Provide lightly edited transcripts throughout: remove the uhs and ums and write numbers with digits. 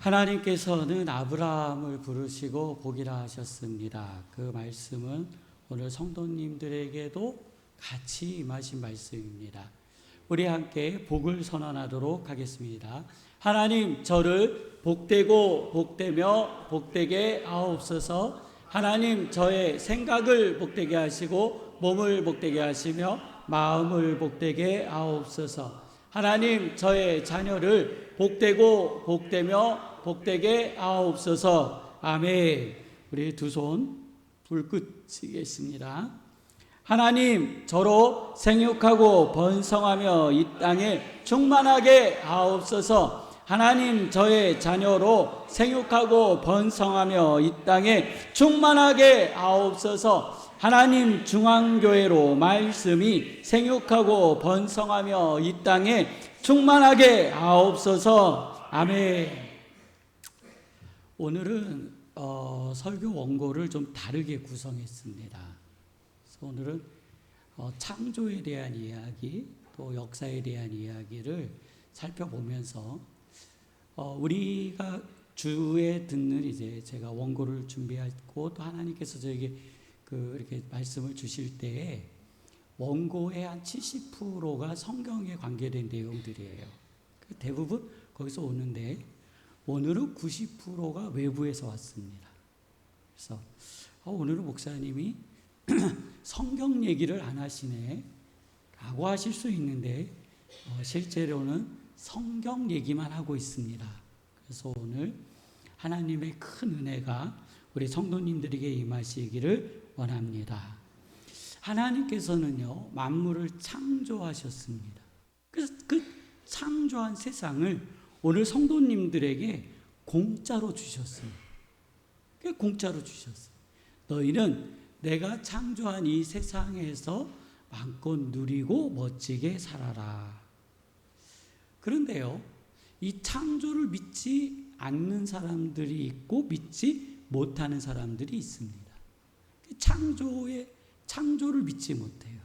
하나님께서는 아브라함을 부르시고 복이라 하셨습니다. 그 말씀은 오늘 성도님들에게도 같이 임하신 말씀입니다. 우리 함께 복을 선언하도록 하겠습니다. 하나님, 저를 복되고 복되며 복되게 하옵소서. 하나님, 저의 생각을 복되게 하시고 몸을 복되게 하시며 마음을 복되게 하옵소서. 하나님, 저의 자녀를 복되고 복되며 복되게 하옵소서. 아멘. 우리 두 손 불끝 치겠습니다. 하나님, 저로 생육하고 번성하며 이 땅에 충만하게 하옵소서. 하나님, 저의 자녀로 생육하고 번성하며 이 땅에 충만하게 하옵소서. 하나님, 중앙교회로 말씀이 생육하고 번성하며 이 땅에 충만하게 하옵소서. 아멘. 오늘은 설교 원고를 좀 다르게 구성했습니다. 그래서 오늘은 창조에 대한 이야기, 또 역사에 대한 이야기를 살펴보면서 우리가 주에 듣는 이제 제가 원고를 준비하고 또 하나님께서 저에게 이렇게 말씀을 주실 때에 원고의 한 70%가 성경에 관계된 내용들이에요. 대부분 거기서 오는데 오늘은 90%가 외부에서 왔습니다. 그래서 오늘은 목사님이 성경 얘기를 안 하시네 라고 하실 수 있는데 실제로는 성경 얘기만 하고 있습니다. 그래서 오늘 하나님의 큰 은혜가 우리 성도님들에게 임하시기를 원합니다. 하나님께서는요, 만물을 창조하셨습니다. 그래서 그 창조한 세상을 오늘 성도님들에게 공짜로 주셨어요. 공짜로 주셨어요. 너희는 내가 창조한 이 세상에서 마음껏 누리고 멋지게 살아라. 그런데요, 이 창조를 믿지 않는 사람들이 있고 믿지 못하는 사람들이 있습니다. 창조를 믿지 못해요.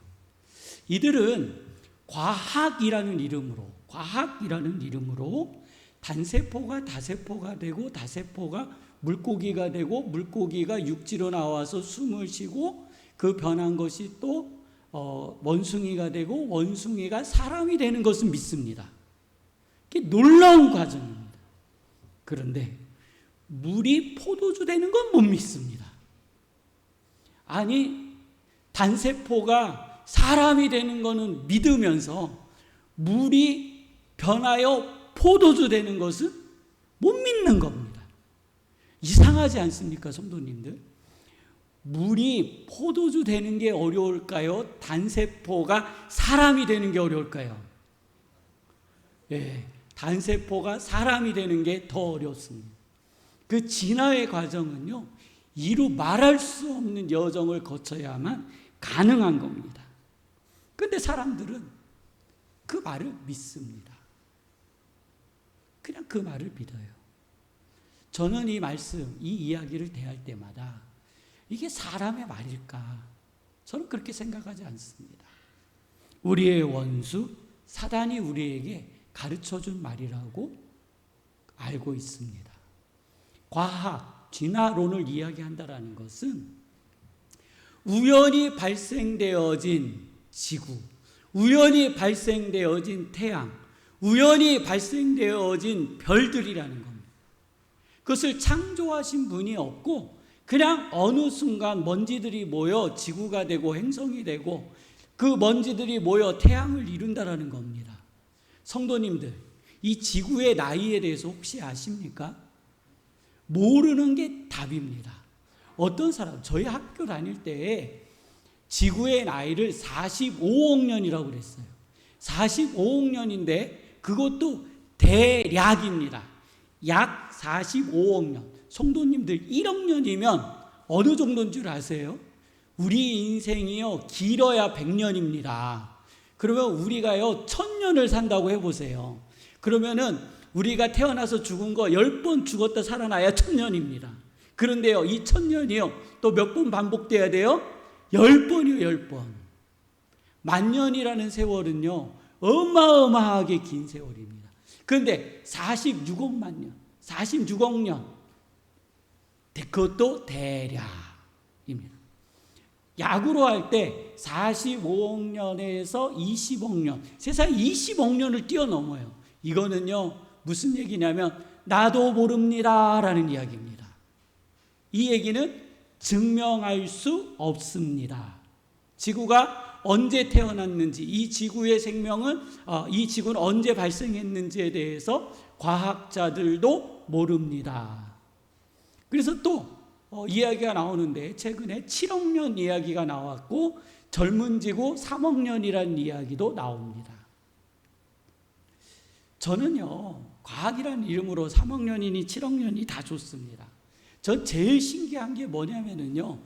이들은 과학이라는 이름으로 단세포가 다세포가 되고 다세포가 물고기가 되고 물고기가 육지로 나와서 숨을 쉬고 그 변한 것이 또 원숭이가 되고 원숭이가 사람이 되는 것을 믿습니다. 이게 놀라운 과정입니다. 그런데 물이 포도주 되는 건 못 믿습니다. 아니, 단세포가 사람이 되는 거는 믿으면서 물이 변하여 포도주 되는 것은 못 믿는 겁니다. 이상하지 않습니까, 성도님들? 물이 포도주 되는 게 어려울까요? 단세포가 사람이 되는 게 어려울까요? 단세포가 사람이 되는 게 더 어렵습니다. 그 진화의 과정은요, 이루 말할 수 없는 여정을 거쳐야만 가능한 겁니다. 그런데 사람들은 그 말을 믿습니다. 그냥 그 말을 믿어요. 저는 이 말씀, 이 이야기를 대할 때마다 이게 사람의 말일까? 저는 그렇게 생각하지 않습니다. 우리의 원수 사단이 우리에게 가르쳐준 말이라고 알고 있습니다. 과학, 진화론을 이야기한다라는 것은 우연히 발생되어진 지구, 우연히 발생되어진 태양, 우연히 발생되어진 별들이라는 겁니다. 그것을 창조하신 분이 없고 그냥 어느 순간 먼지들이 모여 지구가 되고 행성이 되고 그 먼지들이 모여 태양을 이룬다라는 겁니다. 성도님들, 이 지구의 나이에 대해서 혹시 아십니까? 모르는 게 답입니다. 어떤 사람, 저희 학교 다닐 때에 지구의 나이를 45억 년이라고 그랬어요. 45억 년인데 그것도 대략입니다. 약 45억 년. 성도님들 1억 년이면 어느 정도인 줄 아세요? 우리 인생이요, 길어야 100년입니다. 그러면 우리가요 1000년을 산다고 해보세요. 그러면은 우리가 태어나서 죽은 거 10번 죽었다 살아나야 1000년입니다. 그런데요, 이 1000년이요 또 몇 번 반복돼야 돼요? 10번이요 10번. 만년이라는 세월은요 어마어마하게 긴 세월입니다. 그런데 46억만 년, 46억 년. 그것도 대략입니다. 약으로 할 때 45억 년에서 20억 년, 세상에 20억 년을 뛰어넘어요. 이거는요, 무슨 얘기냐면 나도 모릅니다 라는 이야기입니다. 이 얘기는 증명할 수 없습니다. 지구가 언제 태어났는지, 이 지구의 생명은, 이 지구는 언제 발생했는지에 대해서 과학자들도 모릅니다. 그래서 또 이야기가 나오는데, 최근에 7억 년 이야기가 나왔고 젊은 지구 3억 년이라는 이야기도 나옵니다. 저는요, 과학이라는 이름으로 3억 년이니 7억 년이 다 좋습니다. 전 제일 신기한 게 뭐냐면요,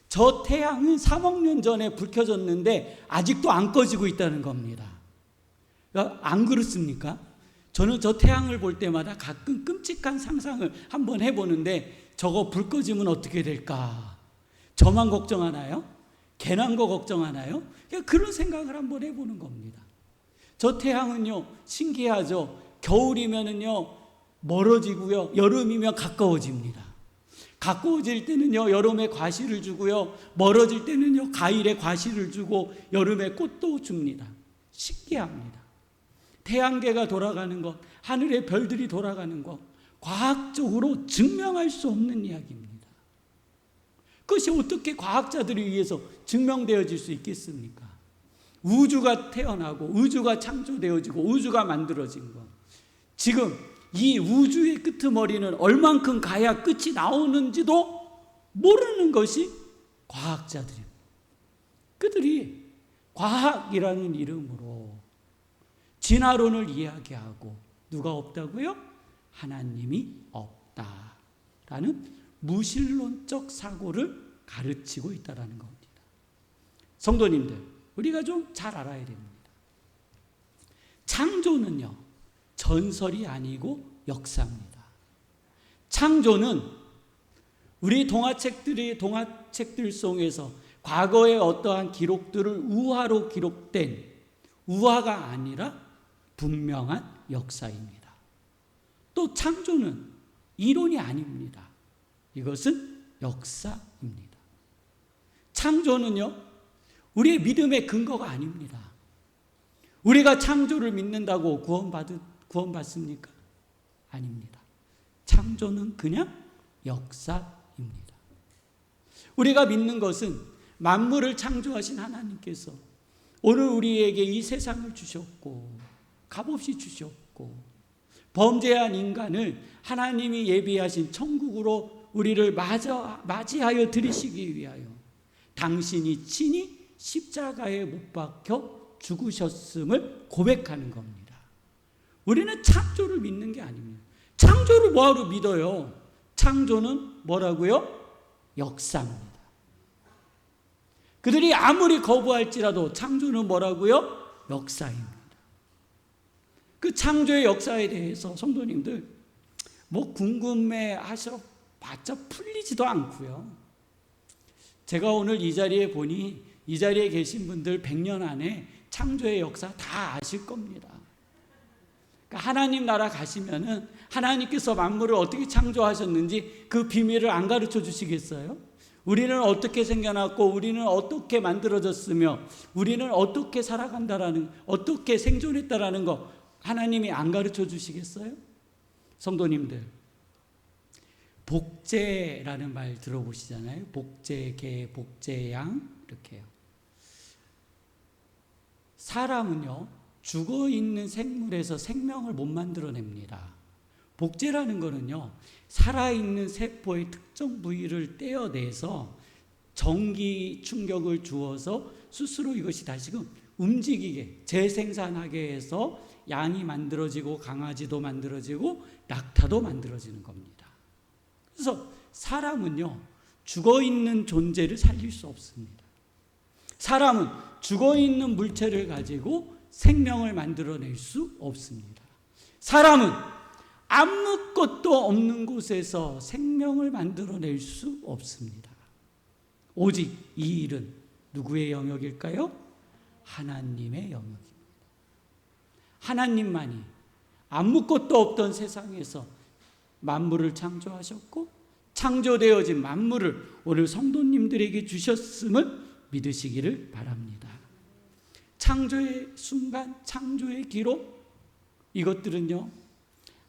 저 태양은 3억 년 전에 불 켜졌는데 아직도 안 꺼지고 있다는 겁니다. 안 그렇습니까? 저는 저 태양을 볼 때마다 가끔 끔찍한 상상을 한번 해보는데, 저거 불 꺼지면 어떻게 될까? 저만 걱정하나요? 괜한 거 걱정하나요? 그런 생각을 한번 해보는 겁니다. 저 태양은요, 신기하죠? 겨울이면은요, 멀어지고요, 여름이면 가까워집니다. 가까워질 때는요, 여름에 과실을 주고요, 멀어질 때는요, 가을에 과실을 주고 여름에 꽃도 줍니다. 신기합니다. 태양계가 돌아가는 것, 하늘의 별들이 돌아가는 것, 과학적으로 증명할 수 없는 이야기입니다. 그것이 어떻게 과학자들에 의해서 증명되어질 수 있겠습니까? 우주가 태어나고 우주가 창조되어지고 우주가 만들어진 것, 지금 이 우주의 끄트머리는 얼만큼 가야 끝이 나오는지도 모르는 것이 과학자들입니다. 그들이 과학이라는 이름으로 진화론을 이야기하고, 누가 없다고요? 하나님이 없다라는 무신론적 사고를 가르치고 있다는 겁니다. 성도님들, 우리가 좀 잘 알아야 됩니다. 창조는요, 전설이 아니고 역사입니다. 창조는 우리 동화책들 속에서 과거의 어떠한 기록들을 우화로 기록된, 우화가 아니라 분명한 역사입니다. 또 창조는 이론이 아닙니다. 이것은 역사입니다. 창조는요, 우리의 믿음의 근거가 아닙니다. 우리가 창조를 믿는다고 구원받습니까? 아닙니다. 창조는 그냥 역사입니다. 우리가 믿는 것은 만물을 창조하신 하나님께서 오늘 우리에게 이 세상을 주셨고, 값없이 주셨고, 범죄한 인간을 하나님이 예비하신 천국으로 우리를 맞이하여 들이시기 위하여 당신이 친히 십자가에 못 박혀 죽으셨음을 고백하는 겁니다. 우리는 창조를 믿는 게 아닙니다. 창조를 뭐하러 믿어요? 창조는 뭐라고요? 역사입니다. 그들이 아무리 거부할지라도 창조는 뭐라고요? 역사입니다. 그 창조의 역사에 대해서 성도님들 뭐 궁금해 하셔봤자 풀리지도 않고요. 제가 오늘 이 자리에 보니 이 자리에 계신 분들 100년 안에 창조의 역사 다 아실 겁니다. 그러니까 하나님 나라 가시면은 하나님께서 만물을 어떻게 창조하셨는지 그 비밀을 안 가르쳐 주시겠어요? 우리는 어떻게 생겨났고, 우리는 어떻게 만들어졌으며, 우리는 어떻게 살아간다라는, 어떻게 생존했다라는 거 하나님이 안 가르쳐 주시겠어요? 성도님들, 복제라는 말 들어보시잖아요. 복제개, 복제양 이렇게요. 사람은요, 죽어있는 생물에서 생명을 못 만들어냅니다. 복제라는 거는요, 살아있는 세포의 특정 부위를 떼어내서 전기 충격을 주어서 스스로 이것이 다시금 움직이게, 재생산하게 해서 양이 만들어지고 강아지도 만들어지고 낙타도 만들어지는 겁니다. 그래서 사람은요, 죽어있는 존재를 살릴 수 없습니다. 사람은 죽어있는 물체를 가지고 생명을 만들어낼 수 없습니다. 사람은 아무것도 없는 곳에서 생명을 만들어낼 수 없습니다. 오직 이 일은 누구의 영역일까요? 하나님의 영역입니다. 하나님만이 아무것도 없던 세상에서 만물을 창조하셨고 창조되어진 만물을 오늘 성도님들에게 주셨음을 믿으시기를 바랍니다. 창조의 순간, 창조의 기록, 이것들은요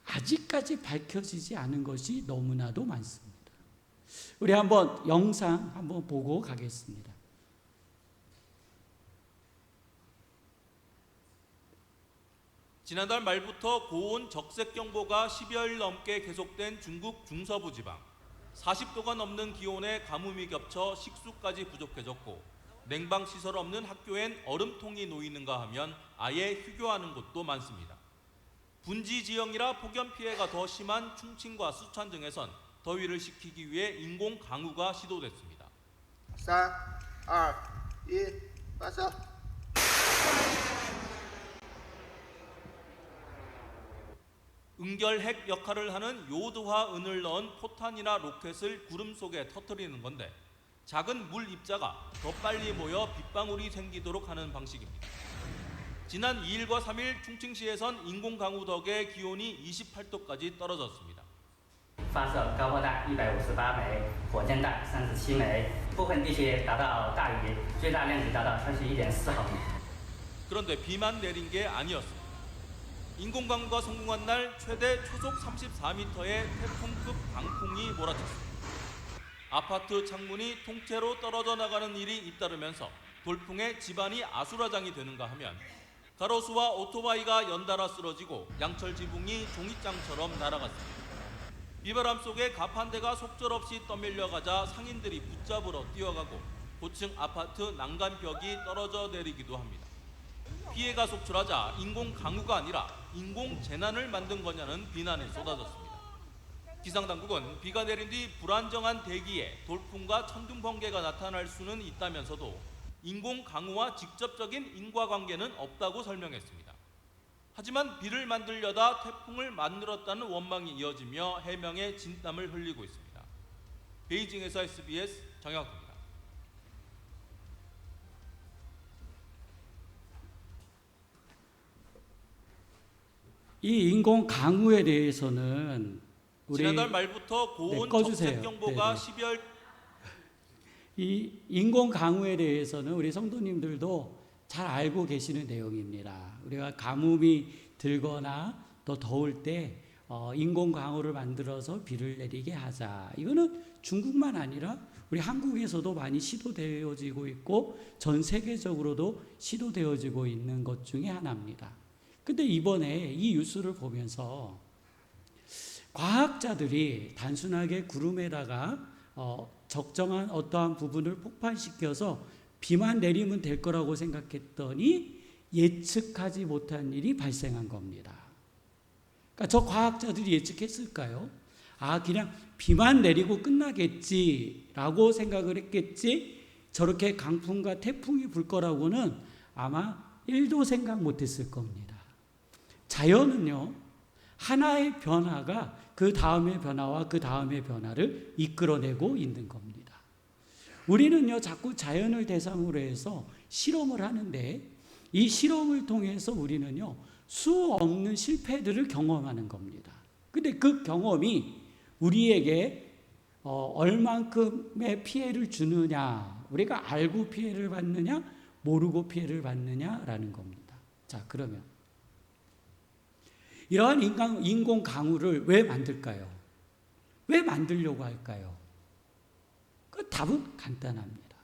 아직까지 밝혀지지 않은 것이 너무나도 많습니다. 우리 한번 영상 한번 보고 가겠습니다. 지난달 말부터 고온 적색경보가 10여일 넘게 계속된 중국 중서부 지방. 40도가 넘는 기온에 가뭄이 겹쳐 식수까지 부족해졌고 냉방시설 없는 학교엔 얼음통이 놓이는가 하면 아예 휴교하는 곳도 많습니다. 분지 지형이라 폭염 피해가 더 심한 충칭과 수천 등에선 더위를 식히기 위해 인공 강우가 시도됐습니다. 3, 2, 1, 발사. 응결핵 역할을 하는 요드화 은을 넣은 포탄이나 로켓을 구름 속에 터뜨리는 건데 작은 물 입자가 더 빨리 모여 빗방울이 생기도록 하는 방식입니다. 지난 2일과 3일 충칭시에선 인공 강우 덕에 기온이 28도까지 떨어졌습니다. 发射高爆弹158枚，火箭弹37枚，部分地区达到大雨，最大量级达到31.4毫米。 그런데 비만 내린 게 아니었습니다. 인공 강우가 성공한 날 최대 초속 34m의 태풍급 강풍이 몰아쳤습니다. 아파트 창문이 통째로 떨어져 나가는 일이 잇따르면서 돌풍에 집안이 아수라장이 되는가 하면 가로수와 오토바이가 연달아 쓰러지고 양철 지붕이 종잇장처럼 날아갔습니다. 비바람 속에 가판대가 속절없이 떠밀려가자 상인들이 붙잡으러 뛰어가고 고층 아파트 난간벽이 떨어져 내리기도 합니다. 피해가 속출하자 인공 강우가 아니라 인공 재난을 만든 거냐는 비난이 쏟아졌습니다. 기상당국은 비가 내린 뒤 불안정한 대기에 돌풍과 천둥 번개가 나타날 수는 있다면서도 인공 강우와 직접적인 인과관계는 없다고 설명했습니다. 하지만 비를 만들려다 태풍을 만들었다는 원망이 이어지며 해명에 진땀을 흘리고 있습니다. 베이징에서 SBS 정혁입니다. 이 인공 강우에 대해서는 우리 지난달 말부터 고온 꺼주세요. 적색경보가 네네. 12월 이 인공 강우에 대해서는 우리 성도님들도 잘 알고 계시는 내용입니다. 우리가 가뭄이 들거나 더 더울 때 인공 강우를 만들어서 비를 내리게 하자. 이거는 중국만 아니라 우리 한국에서도 많이 시도되어지고 있고 전 세계적으로도 시도되어지고 있는 것 중에 하나입니다. 근데 이번에 이 뉴스를 보면서 과학자들이 단순하게 구름에다가 적정한 어떠한 부분을 폭발시켜서 비만 내리면 될 거라고 생각했더니 예측하지 못한 일이 발생한 겁니다. 그러니까 저 과학자들이 예측했을까요? 그냥 비만 내리고 끝나겠지라고 생각을 했겠지 저렇게 강풍과 태풍이 불 거라고는 아마 1도 생각 못했을 겁니다. 자연은요 하나의 변화가 그 다음의 변화와 그 다음의 변화를 이끌어내고 있는 겁니다. 우리는요 자꾸 자연을 대상으로 해서 실험을 하는데 이 실험을 통해서 우리는요 수 없는 실패들을 경험하는 겁니다. 근데 그 경험이 우리에게 얼만큼의 피해를 주느냐, 우리가 알고 피해를 받느냐 모르고 피해를 받느냐라는 겁니다. 자, 그러면 이러한 인공 강우를 왜 만들까요? 왜 만들려고 할까요? 그 답은 간단합니다.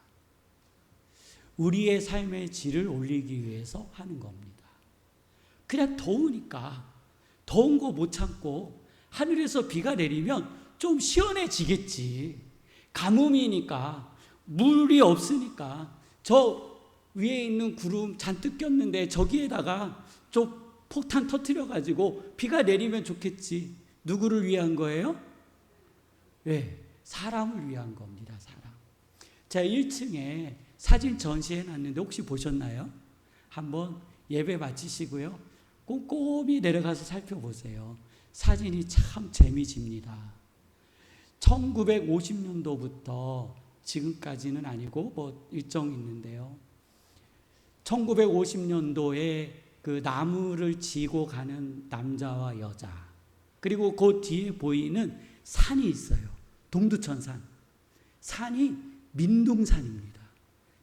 우리의 삶의 질을 올리기 위해서 하는 겁니다. 그냥 더우니까 더운 거 못 참고 하늘에서 비가 내리면 좀 시원해지겠지. 가뭄이니까 물이 없으니까 저 위에 있는 구름 잔뜩 꼈는데 저기에다가 좀 폭탄 터뜨려가지고 비가 내리면 좋겠지. 누구를 위한 거예요? 왜? 사람을 위한 겁니다. 사람. 자, 1층에 사진 전시해 놨는데 혹시 보셨나요? 한번 예배 마치시고요. 꼼꼼히 내려가서 살펴보세요. 사진이 참 재미집니다. 1950년도부터 지금까지는 아니고 뭐 일정 있는데요. 1950년도에 그 나무를 지고 가는 남자와 여자, 그리고 그 뒤에 보이는 산이 있어요. 동두천산. 산이 민둥산입니다.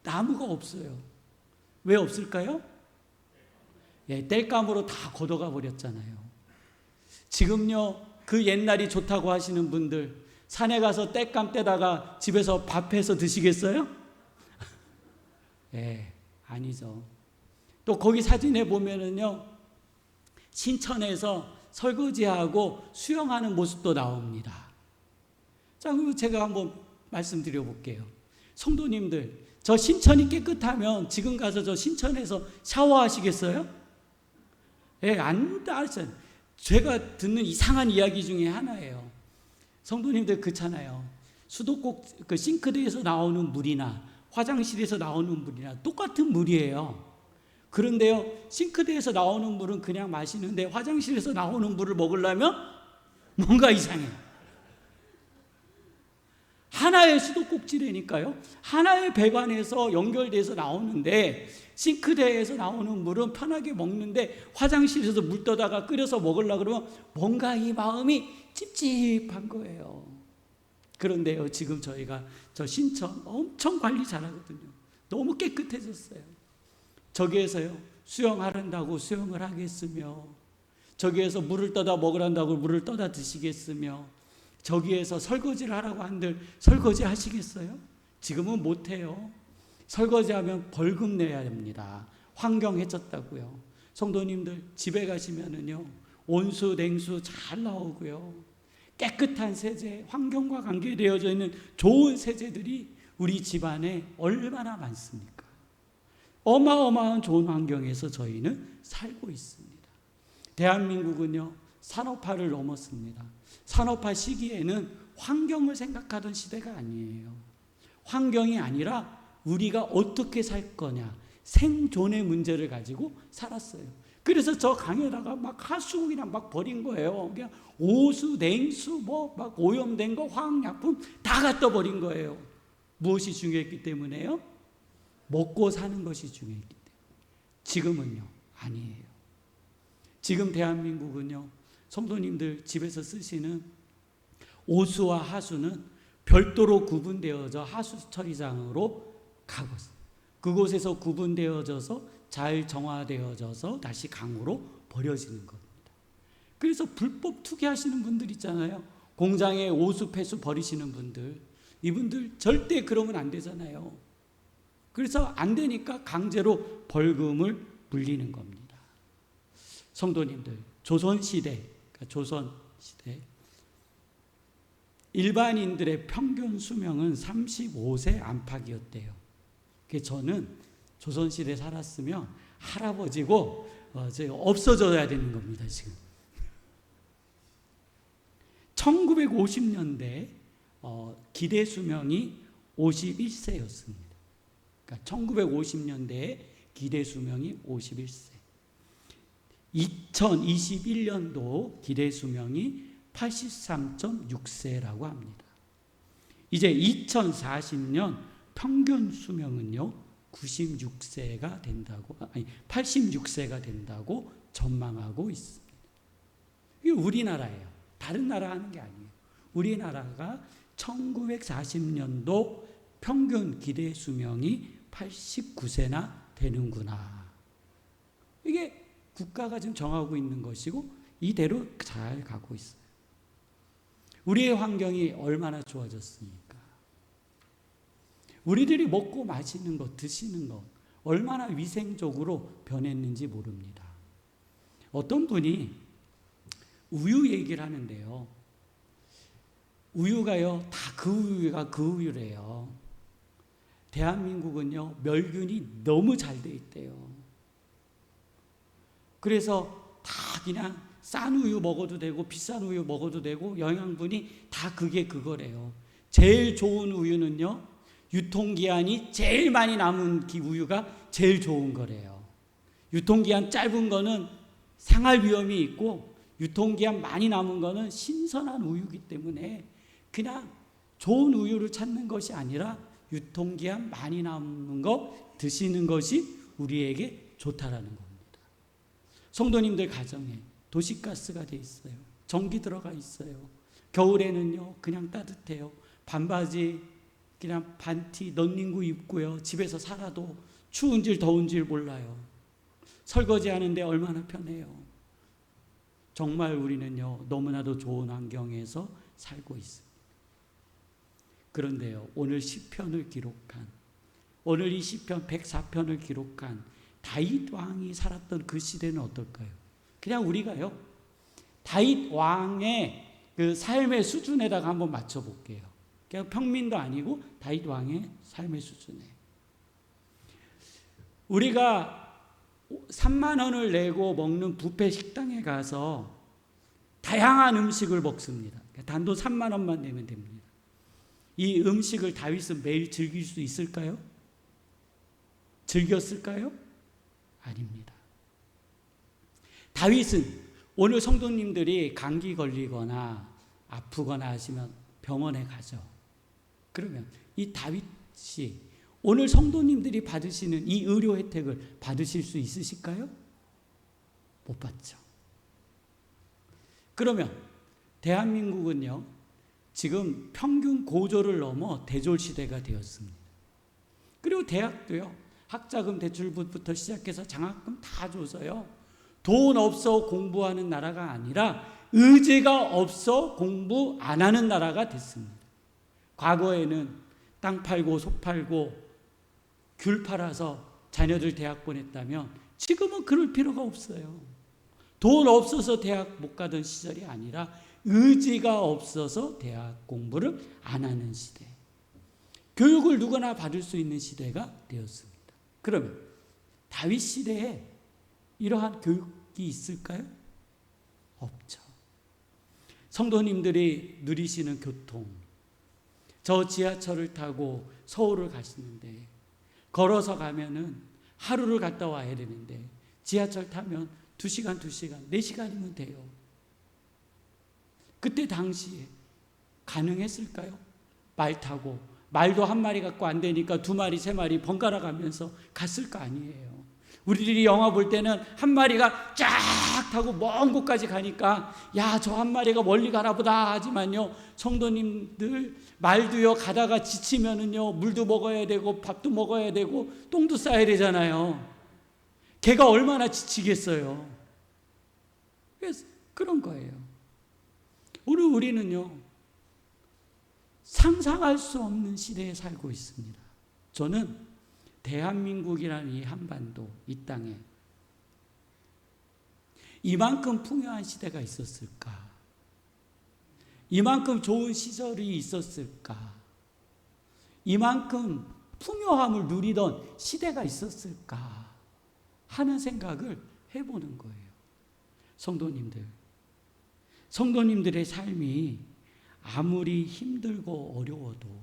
나무가 없어요. 왜 없을까요? 예, 땔감으로 다 걷어가 버렸잖아요. 지금요, 그 옛날이 좋다고 하시는 분들 산에 가서 땔감 떼다가 집에서 밥해서 드시겠어요? 예, 아니죠. 또 거기 사진에 보면은요, 신천에서 설거지하고 수영하는 모습도 나옵니다. 자, 그리고 제가 한번 말씀드려 볼게요. 성도님들, 저 신천이 깨끗하면 지금 가서 저 신천에서 샤워하시겠어요? 예, 안 하죠. 제가 듣는 이상한 이야기 중에 하나예요. 성도님들 그렇잖아요. 수도꼭 그 싱크대에서 나오는 물이나 화장실에서 나오는 물이나 똑같은 물이에요. 그런데요, 싱크대에서 나오는 물은 그냥 마시는데 화장실에서 나오는 물을 먹으려면 뭔가 이상해요. 하나의 수도꼭지라니까요. 하나의 배관에서 연결돼서 나오는데 싱크대에서 나오는 물은 편하게 먹는데 화장실에서 물 떠다가 끓여서 먹으려고 그러면 뭔가 이 마음이 찝찝한 거예요. 그런데요, 지금 저희가 저 신천 엄청 관리 잘하거든요. 너무 깨끗해졌어요. 저기에서요, 수영하란다고 수영을 하겠으며, 저기에서 물을 떠다 먹으란다고 물을 떠다 드시겠으며, 저기에서 설거지를 하라고 한들 설거지 하시겠어요? 지금은 못해요. 설거지하면 벌금 내야 됩니다. 환경 해쳤다고요. 성도님들 집에 가시면은요, 온수 냉수 잘 나오고요, 깨끗한 세제, 환경과 관계되어져 있는 좋은 세제들이 우리 집안에 얼마나 많습니까? 어마어마한 좋은 환경에서 저희는 살고 있습니다. 대한민국은요, 산업화를 넘었습니다. 산업화 시기에는 환경을 생각하던 시대가 아니에요. 환경이 아니라 우리가 어떻게 살 거냐, 생존의 문제를 가지고 살았어요. 그래서 저 강에다가 막 하수 그냥 막 버린 거예요. 그냥 오수, 냉수, 뭐 막 오염된 거, 화학약품 다 갖다 버린 거예요. 무엇이 중요했기 때문에요? 먹고 사는 것이 중요했기 때문에. 지금은요, 아니에요. 지금 대한민국은요, 성도님들 집에서 쓰시는 오수와 하수는 별도로 구분되어져 하수 처리장으로 가고 있어요. 그곳에서 구분되어져서 잘 정화되어져서 다시 강으로 버려지는 겁니다. 그래서 불법 투기하시는 분들 있잖아요. 공장에 오수, 폐수 버리시는 분들, 이분들 절대 그러면 안 되잖아요. 그래서 안 되니까 강제로 벌금을 물리는 겁니다. 성도님들, 조선시대 일반인들의 평균 수명은 35세 안팎이었대요. 그래서 저는 조선시대 살았으면 할아버지고 없어져야 되는 겁니다. 지금 1950년대 기대 수명이 51세였습니다. 그러니까 1950년대에 기대 수명이 51세. 2021년도 기대 수명이 83.6세라고 합니다. 이제 2040년 평균 수명은요, 96세가 된다고, 86세가 된다고 전망하고 있습니다. 이게 우리나라예요. 다른 나라 하는 게 아니에요. 우리나라가 1940년도 평균 기대 수명이 89세나 되는구나. 이게 국가가 지금 정하고 있는 것이고 이대로 잘 가고 있어요. 우리의 환경이 얼마나 좋아졌습니까? 우리들이 먹고 마시는 것, 드시는 것 얼마나 위생적으로 변했는지 모릅니다. 어떤 분이 우유 얘기를 하는데요. 우유가요, 다 그 우유가 그 우유래요. 대한민국은요, 멸균이 너무 잘 돼 있대요. 그래서 다 그냥 싼 우유 먹어도 되고 비싼 우유 먹어도 되고 영양분이 다 그게 그거래요. 제일 좋은 우유는요, 유통기한이 제일 많이 남은 우유가 제일 좋은 거래요. 유통기한 짧은 거는 상할 위험이 있고 유통기한 많이 남은 거는 신선한 우유이기 때문에 그냥 좋은 우유를 찾는 것이 아니라 유통기한 많이 남은 거 드시는 것이 우리에게 좋다라는 겁니다. 성도님들 가정에 도시가스가 돼 있어요. 전기 들어가 있어요. 겨울에는요 그냥 따뜻해요. 반바지 그냥 반티 넌닝구 입고요. 집에서 살아도 추운 줄 더운 줄 몰라요. 설거지 하는데 얼마나 편해요. 정말 우리는요 너무나도 좋은 환경에서 살고 있습니다. 그런데요 오늘 시편을 기록한, 오늘 이 시편 104편을 기록한 다윗 왕이 살았던 그 시대는 어떨까요? 그냥 우리가요 다윗 왕의 그 삶의 수준에다가 한번 맞춰볼게요. 그냥 평민도 아니고 다윗 왕의 삶의 수준에. 우리가 3만 원을 내고 먹는 뷔페 식당에 가서 다양한 음식을 먹습니다. 단돈 3만 원만 내면 됩니다. 이 음식을 다윗은 매일 즐길 수 있을까요? 즐겼을까요? 아닙니다. 다윗은 오늘 성도님들이 감기 걸리거나 아프거나 하시면 병원에 가죠. 그러면 이 다윗이 오늘 성도님들이 받으시는 이 의료 혜택을 받으실 수 있으실까요? 못 받죠. 그러면 대한민국은요 지금 평균 고졸을 넘어 대졸 시대가 되었습니다. 그리고 대학도요 학자금 대출부터 시작해서 장학금 다 줘서요 돈 없어 공부하는 나라가 아니라 의지가 없어 공부 안 하는 나라가 됐습니다. 과거에는 땅 팔고 소 팔고 귤 팔아서 자녀들 대학 보냈다면 지금은 그럴 필요가 없어요. 돈 없어서 대학 못 가던 시절이 아니라 의지가 없어서 대학 공부를 안 하는 시대. 교육을 누구나 받을 수 있는 시대가 되었습니다. 그러면 다윗 시대에 이러한 교육이 있을까요? 없죠. 성도님들이 누리시는 교통, 저 지하철을 타고 서울을 가시는데 걸어서 가면은 하루를 갔다 와야 되는데 지하철 타면 2시간, 4시간이면 돼요. 그때 당시에 가능했을까요? 말 타고, 말도 한 마리 갖고 안 되니까 2마리, 3마리 번갈아 가면서 갔을 거 아니에요. 우리들이 영화 볼 때는 한 마리가 쫙 타고 먼 곳까지 가니까 야, 저 한 마리가 멀리 가나 보다 하지만요, 성도님들 말도요 가다가 지치면은요 물도 먹어야 되고 밥도 먹어야 되고 똥도 싸야 되잖아요. 걔가 얼마나 지치겠어요. 그래서 그런 거예요. 오늘 우리는요 상상할 수 없는 시대에 살고 있습니다. 저는 대한민국이라는 이 한반도, 이 땅에 이만큼 풍요한 시대가 있었을까? 이만큼 좋은 시절이 있었을까? 이만큼 풍요함을 누리던 시대가 있었을까? 하는 생각을 해보는 거예요. 성도님들의 삶이 아무리 힘들고 어려워도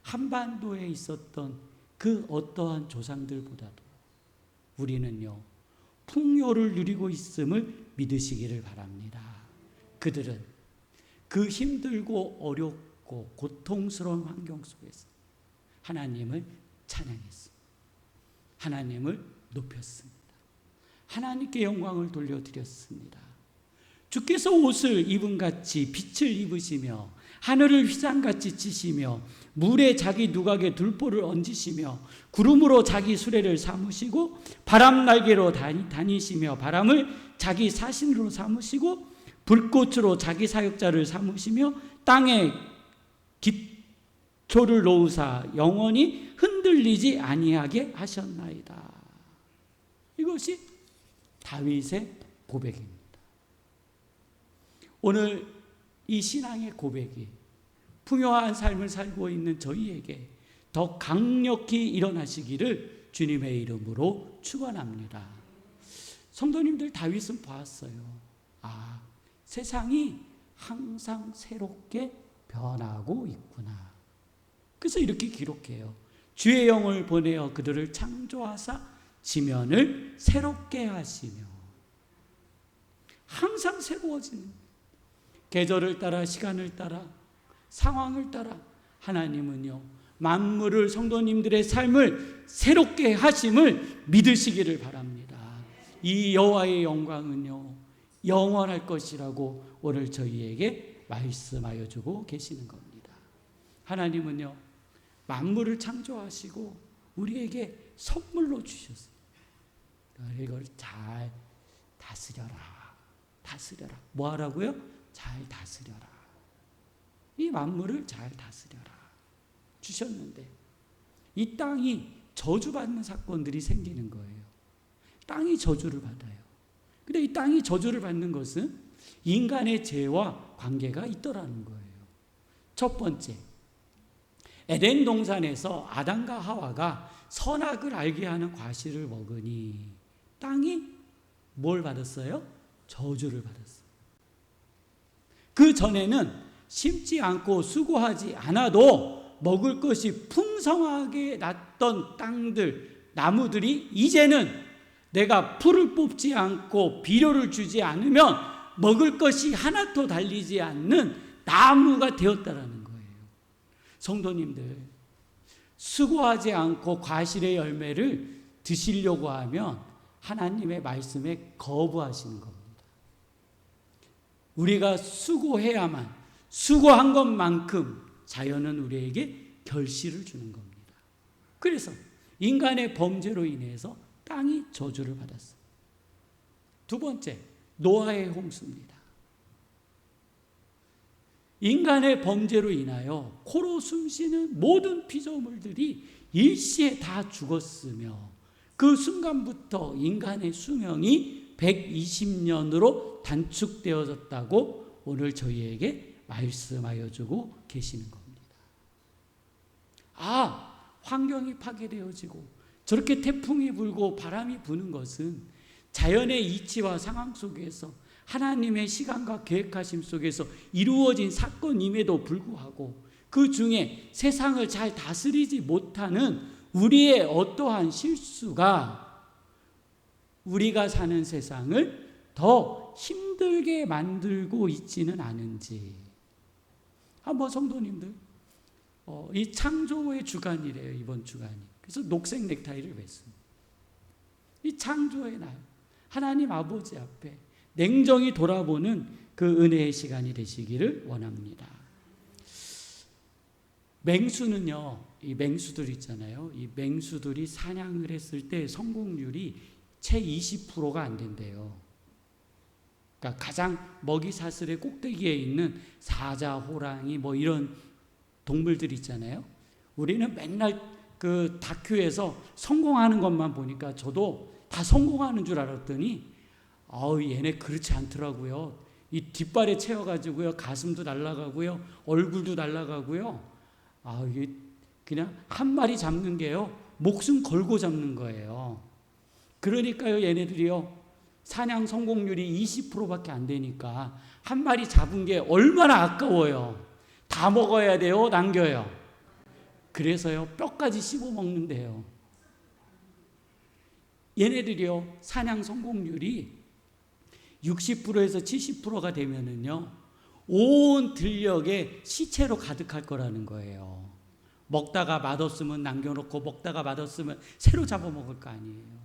한반도에 있었던 그 어떠한 조상들보다도 우리는요 풍요를 누리고 있음을 믿으시기를 바랍니다. 그들은 그 힘들고 어렵고 고통스러운 환경 속에서 하나님을 찬양했습니다. 하나님을 높였습니다. 하나님께 영광을 돌려드렸습니다. 주께서 옷을 입은같이 빛을 입으시며 하늘을 휘장같이 치시며 물에 자기 누각에 들보를 얹으시며 구름으로 자기 수레를 삼으시고 바람 날개로 다니시며 바람을 자기 사신으로 삼으시고 불꽃으로 자기 사역자를 삼으시며 땅에 기초를 놓으사 영원히 흔들리지 아니하게 하셨나이다. 이것이 다윗의 고백입니다. 오늘 이 신앙의 고백이 풍요한 삶을 살고 있는 저희에게 더 강력히 일어나시기를 주님의 이름으로 축원합니다. 성도님들, 다윗은 보았어요. 아, 세상이 항상 새롭게 변하고 있구나. 그래서 이렇게 기록해요. 주의 영을 보내어 그들을 창조하사 지면을 새롭게 하시며. 항상 새로워지는, 계절을 따라, 시간을 따라, 상황을 따라 하나님은요 만물을, 성도님들의 삶을 새롭게 하심을 믿으시기를 바랍니다. 이 여호와의 영광은요 영원할 것이라고 오늘 저희에게 말씀하여 주고 계시는 겁니다. 하나님은요, 만물을 창조하시고 우리에게 선물로 주셨어요. 이걸 잘 다스려라. 다스려라. 뭐 하라고요? 잘 다스려라. 이 만물을 잘 다스려라. 주셨는데 이 땅이 저주받는 사건들이 생기는 거예요. 땅이 저주를 받아요. 근데 이 땅이 저주를 받는 것은 인간의 죄와 관계가 있더라는 거예요. 첫 번째, 에덴 동산에서 아담과 하와가 선악을 알게 하는 과실을 먹으니 땅이 뭘 받았어요? 저주를 받았어요. 그 전에는 심지 않고 수고하지 않아도 먹을 것이 풍성하게 났던 땅들, 나무들이 이제는 내가 풀을 뽑지 않고 비료를 주지 않으면 먹을 것이 하나도 달리지 않는 나무가 되었다라는 거예요. 성도님들, 수고하지 않고 과실의 열매를 드시려고 하면 하나님의 말씀에 거부하시는 겁니다. 우리가 수고해야만, 수고한 것만큼 자연은 우리에게 결실을 주는 겁니다. 그래서 인간의 범죄로 인해서 땅이 저주를 받았어요. 두 번째, 노아의 홍수입니다. 인간의 범죄로 인하여 코로 숨쉬는 모든 피조물들이 일시에 다 죽었으며 그 순간부터 인간의 수명이 120년으로 단축되어졌다고 오늘 저희에게 말씀하여 주고 계시는 겁니다. 환경이 파괴되어지고 저렇게 태풍이 불고 바람이 부는 것은 자연의 이치와 상황 속에서 하나님의 시간과 계획하심 속에서 이루어진 사건임에도 불구하고 그 중에 세상을 잘 다스리지 못하는 우리의 어떠한 실수가 우리가 사는 세상을 더 힘들게 만들고 있지는 않은지. 한번 성도님들, 이 창조의 주간이래요, 이번 주간이. 그래서 녹색 넥타이를 맸습니다. 이 창조의 날, 하나님 아버지 앞에 냉정히 돌아보는 그 은혜의 시간이 되시기를 원합니다. 맹수는요, 이 맹수들 있잖아요. 이 맹수들이 사냥을 했을 때 성공률이 채 20%가 안 된대요. 그러니까 가장 먹이 사슬의 꼭대기에 있는 사자, 호랑이 뭐 이런 동물들 있잖아요. 우리는 맨날 그 다큐에서 성공하는 것만 보니까 저도 다 성공하는 줄 알았더니 얘네 그렇지 않더라고요. 이 뒷발에 채워가지고요, 가슴도 날아가고요, 얼굴도 날아가고요. 이게 그냥 한 마리 잡는 게요, 목숨 걸고 잡는 거예요. 그러니까요, 얘네들이요, 사냥 성공률이 20%밖에 안 되니까 한 마리 잡은 게 얼마나 아까워요. 다 먹어야 돼요, 남겨요. 그래서요, 뼈까지 씹어 먹는데요. 얘네들이요, 사냥 성공률이 60%에서 70%가 되면은요, 온 들녘에 시체로 가득할 거라는 거예요. 먹다가 맛없으면 남겨놓고 먹다가 맛없으면 새로 잡아먹을 거 아니에요.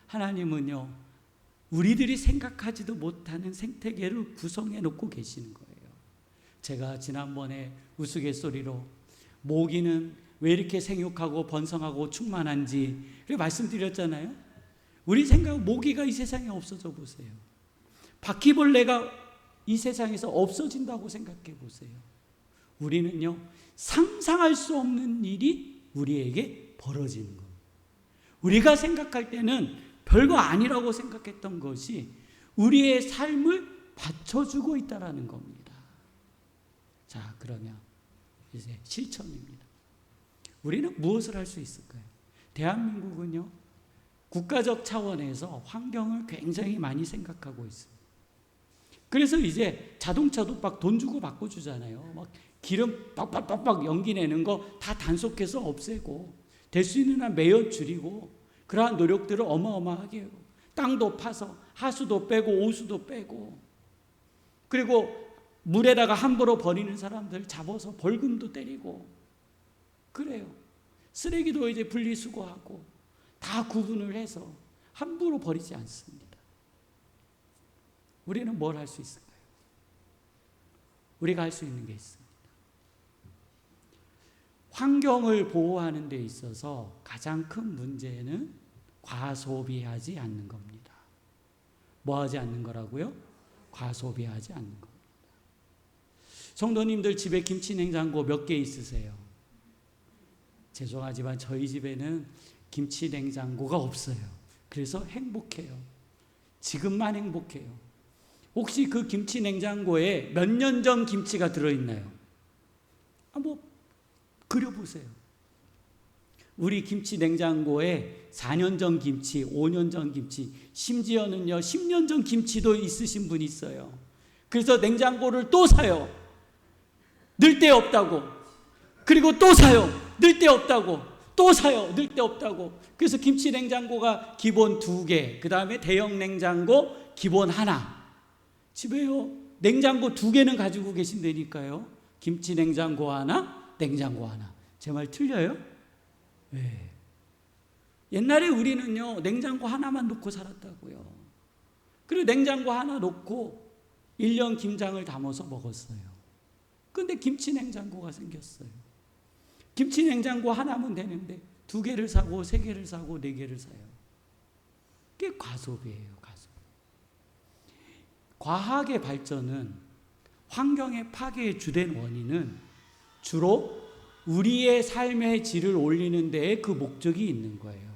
하나님은요, 우리들이 생각하지도 못하는 생태계를 구성해 놓고 계시는 거예요. 제가 지난번에 우스갯소리로 모기는 왜 이렇게 생육하고 번성하고 충만한지 말씀드렸잖아요. 우리 생각, 모기가 이 세상에 없어져 보세요. 바퀴벌레가 이 세상에서 없어진다고 생각해 보세요. 우리는요, 상상할 수 없는 일이 우리에게 벌어지는 겁니다. 우리가 생각할 때는 별거 아니라고 생각했던 것이 우리의 삶을 받쳐주고 있다는 겁니다. 자, 그러면 이제 실천입니다. 우리는 무엇을 할 수 있을까요? 대한민국은요, 국가적 차원에서 환경을 굉장히 많이 생각하고 있습니다. 그래서 이제 자동차도 막 돈 주고 바꿔주잖아요. 막 기름 빡빡빡빡 연기 내는 거 다 단속해서 없애고, 될 수 있는 한 매연 줄이고, 그러한 노력들을 어마어마하게 해요. 땅도 파서 하수도 빼고 오수도 빼고, 그리고 물에다가 함부로 버리는 사람들 잡아서 벌금도 때리고 그래요. 쓰레기도 이제 분리수거하고 다 구분을 해서 함부로 버리지 않습니다. 우리는 뭘 할 수 있을까요? 우리가 할 수 있는 게 있습니다. 환경을 보호하는 데 있어서 가장 큰 문제는 과소비하지 않는 겁니다. 뭐 하지 않는 거라고요? 과소비하지 않는 겁니다. 성도님들 집에 김치 냉장고 몇 개 있으세요? 죄송하지만 저희 집에는 김치 냉장고가 없어요. 그래서 행복해요. 지금만 행복해요. 혹시 그 김치 냉장고에 몇 년 전 김치가 들어있나요? 한번 그려보세요. 우리 김치 냉장고에 4년 전 김치, 5년 전 김치, 심지어는요 10년 전 김치도 있으신 분이 있어요. 그래서 냉장고를 또 사요. 늘 데 없다고. 그리고 또 사요. 늘 데 없다고. 또 사요. 늘 데 없다고. 그래서 김치 냉장고가 기본 2개, 그 다음에 대형 냉장고 기본 하나. 집에요 냉장고 2개는 가지고 계신다니까요. 김치 냉장고 하나, 냉장고 하나. 제 말 틀려요? 네. 옛날에 우리는요 냉장고 하나만 놓고 살았다고요. 그리고 냉장고 하나 놓고 1년 김장을 담아서 먹었어요. 그런데 김치 냉장고가 생겼어요. 김치 냉장고 하나면 되는데 2개를 사고 3개를 사고 4개를 사요. 그게 과소비예요. 과소비. 과학의 발전은 환경의 파괴의 주된 원인은 주로 우리의 삶의 질을 올리는 데에 그 목적이 있는 거예요.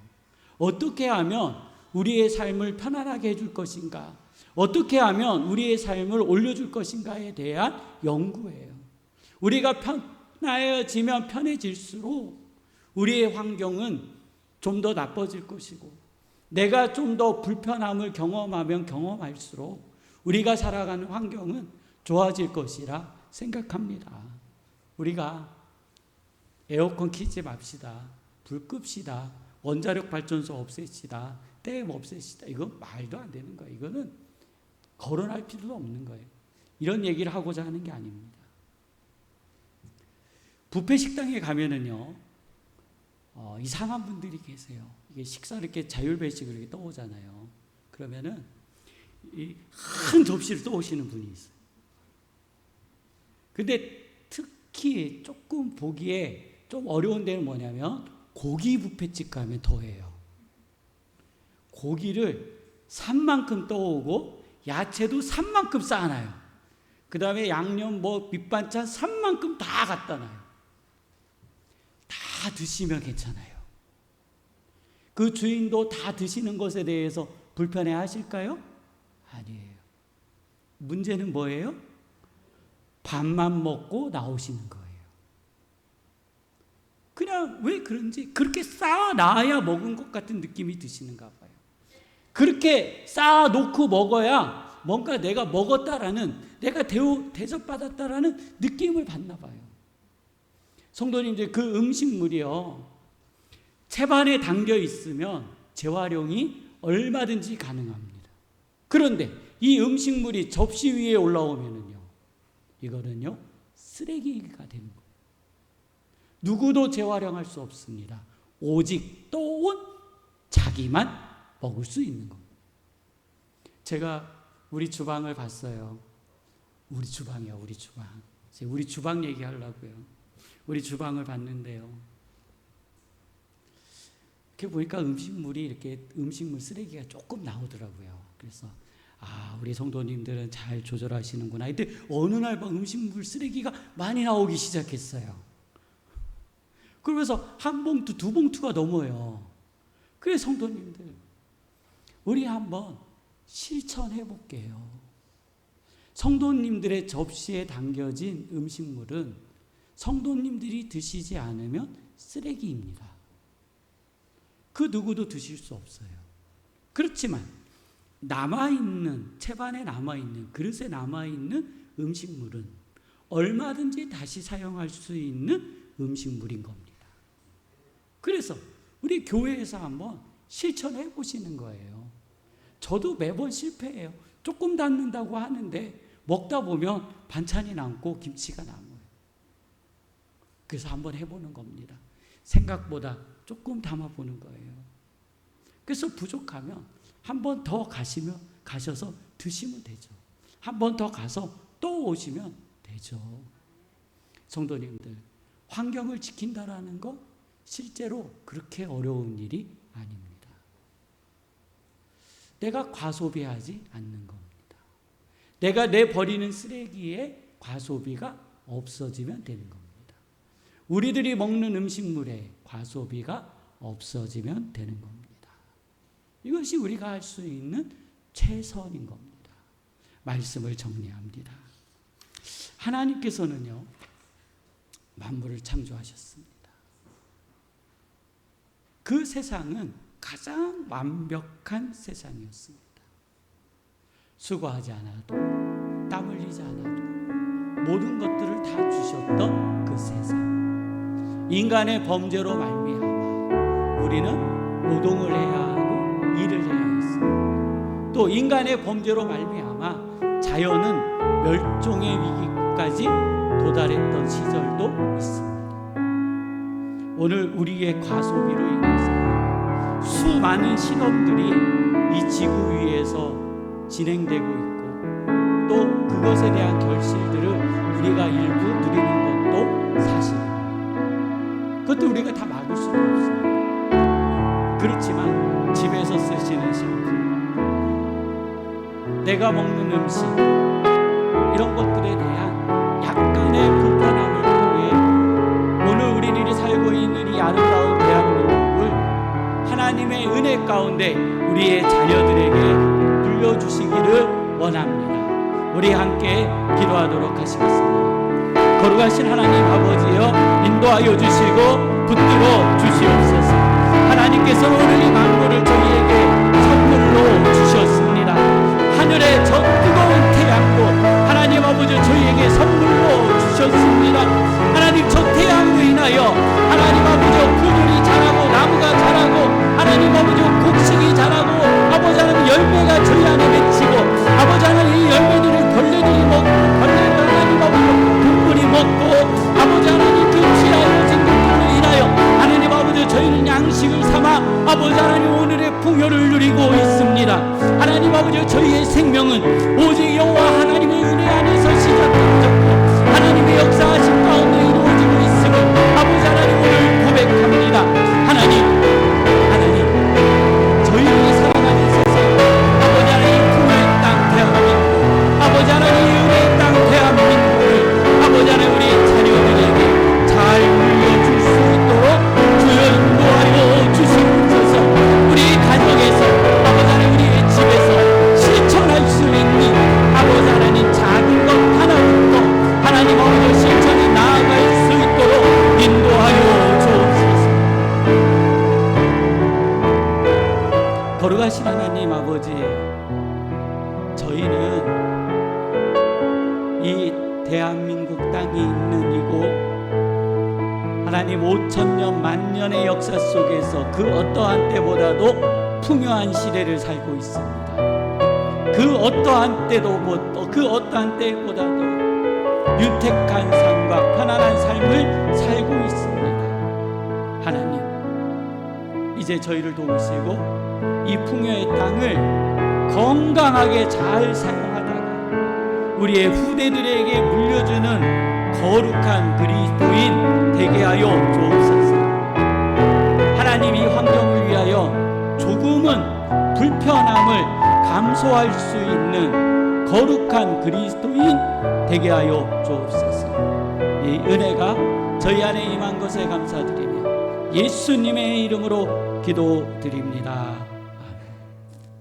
어떻게 하면 우리의 삶을 편안하게 해줄 것인가? 어떻게 하면 우리의 삶을 올려줄 것인가에 대한 연구예요. 우리가 편해지면 편해질수록 우리의 환경은 좀 더 나빠질 것이고 내가 좀 더 불편함을 경험하면 경험할수록 우리가 살아가는 환경은 좋아질 것이라 생각합니다. 우리가 에어컨 키지 맙시다. 불 끕시다. 원자력 발전소 없앱시다. 댐 없앱시다. 이건 말도 안 되는 거예요. 이거는 거론할 필요도 없는 거예요. 이런 얘기를 하고자 하는 게 아닙니다. 뷔페 식당에 가면은요, 이상한 분들이 계세요. 이게 식사를 이렇게 자율배식으로 이렇게 떠오잖아요. 그러면은 이 큰 접시를 떠오시는 분이 있어요. 근데 특히 조금 보기에 좀 어려운 데는 뭐냐면 고기 뷔페집 가면 더해요. 고기를 산만큼 떠오고 야채도 산만큼 쌓아놔요. 그 다음에 양념 밑반찬 산만큼 다 갖다 놔요. 다 드시면 괜찮아요. 그 주인도 다 드시는 것에 대해서 불편해 하실까요? 아니에요. 문제는 뭐예요? 밥만 먹고 나오시는 거예요. 그냥 왜 그런지 그렇게 쌓아놔야 먹은 것 같은 느낌이 드시는가 봐요. 그렇게 쌓아놓고 먹어야 뭔가 내가 먹었다라는, 내가 대접받았다라는 느낌을 받나 봐요. 성도님들, 그 음식물이요, 채반에 담겨 있으면 재활용이 얼마든지 가능합니다. 그런데 이 음식물이 접시 위에 올라오면은요, 이거는요 쓰레기가 되는 거예요. 누구도 재활용할 수 없습니다. 오직 떠온 자기만 먹을 수 있는 겁니다. 제가 우리 주방을 봤어요. 우리 주방이요, 우리 주방. 우리 주방 얘기하려고요. 우리 주방을 봤는데요, 이렇게 보니까 음식물 쓰레기가 조금 나오더라고요. 그래서 우리 성도님들은 잘 조절하시는구나. 근데 어느 날 음식물 쓰레기가 많이 나오기 시작했어요. 그러면서 한 봉투, 2봉투가 넘어요. 그래서 성도님들, 우리 한번 실천해 볼게요. 성도님들의 접시에 담겨진 음식물은 성도님들이 드시지 않으면 쓰레기입니다. 그 누구도 드실 수 없어요. 그렇지만 남아있는, 채반에 남아있는, 그릇에 남아있는 음식물은 얼마든지 다시 사용할 수 있는 음식물인 겁니다. 그래서 우리 교회에서 한번 실천해 보시는 거예요. 저도 매번 실패해요. 조금 담는다고 하는데 먹다 보면 반찬이 남고 김치가 남아요. 그래서 한번 해보는 겁니다. 생각보다 조금 담아보는 거예요. 그래서 부족하면 한 번 더 가셔서 드시면 되죠. 한 번 더 가서 또 오시면 돼요. 되죠. 성도님들, 환경을 지킨다라는 거 실제로 그렇게 어려운 일이 아닙니다. 내가 과소비하지 않는 겁니다. 내가 내버리는 쓰레기에 과소비가 없어지면 되는 겁니다. 우리들이 먹는 음식물에 과소비가 없어지면 되는 겁니다. 이것이 우리가 할 수 있는 최선인 겁니다. 말씀을 정리합니다. 하나님께서는요, 만물을 창조하셨습니다. 그 세상은 가장 완벽한 세상이었습니다. 수고하지 않아도, 땀 흘리지 않아도 모든 것들을 다 주셨던 그 세상. 인간의 범죄로 말미암아 우리는 노동을 해야 하고 일을 해야 했습니다. 또 인간의 범죄로 말미암아 자연은 멸종의 위기까지 도달했던 시절도 있습니다. 오늘 우리의 과소비로 인해서 수많은 실험들이 이 지구 위에서 진행되고 있고, 또 그것에 대한 결실들을 우리가 일부 누리는 것도 사실입니다. 그것도 우리가 다 막을 수는 없습니다. 그렇지만 집에서 쓰시는 샴푸, 내가 먹는 음식, 이런 것들에 대한 약간의 불편함을 통해 오늘 우리들이 살고 있는 이 아름다운 대한민국을 하나님의 은혜 가운데 우리의 자녀들에게 물려주시기를 원합니다. 우리 함께 기도하도록 하시겠습니다. 거룩하신 하나님 아버지여, 인도하여 주시고 붙들어 주시옵소서. 하나님께서 오늘 이 만물을 저희에게 선물로 주셨습니다. 하늘의 저 뜨거운 태양도 하나님 아버지 저희에게 선물로 주셨습니다. 하나님, 저 태양으로 인하여 하나님 아버지 풀들이 자라고 나무가 자라고 하나님 아버지 곡식이 자라고 아버지 하나님 열매가 저희 안에 맺히고 아버지 하나님 이 열매들을 벌레들이 먹고 벌레들 하나님 아버지 동물이 먹고 아버지 하나님 그 지하여진 것들로 인하여 하나님 아버지 저희는 양식을 삼아 아버지 하나님 오늘의 풍요를 누리고 있습니다. 하나님 아버지 저희의 생명은 오직 여호와 하나님의 은혜 안에서 시작되었고 하나님의 역사하심 가운데 이루어지고 있음을 아버지 하나님 오늘 고백합니다. 하나님 저희를 사랑하는 세상 아버지 하나님 풍요의 땅 대한민국 아버지 하나님 은혜의 땅 대한민국을 아버지 하나님 우리 자녀들에게 잘 물려줄 수 있도록 주여 인도하여 주시옵소서. 우리 가정에서 아버지 하나님 우리의 집에서 실천할 수 있는 아버지 하나님 작은 것 하나부터 하나님 아버지 실천에 나아갈 수 있도록 인도하여 주옵소서. 거룩하신 하나님 아버지, 저희는 이 대한민국 땅이 있는 이곳 하나님 5천년 만년의 역사 속에서 그 어떠한 때보다도 풍요한 시대를 살고 있습니다. 그 어떠한 때보다도 유택한 삶과 편안한 삶을 살고 있습니다. 하나님, 이제 저희를 도우시고 이 풍요의 땅을 건강하게 잘 사용하다가 우리의 후대들에게 물려주는 거룩한 그리스도인 되게 하여 주옵소서. 하나님, 이 환경을 위하여 조금은 불편함을 감소할 수 있는 거룩한 그리스도인 되게 하여 주옵소서. 이 은혜가 저희 안에 임한 것에 감사드리며 예수님의 이름으로 기도드립니다.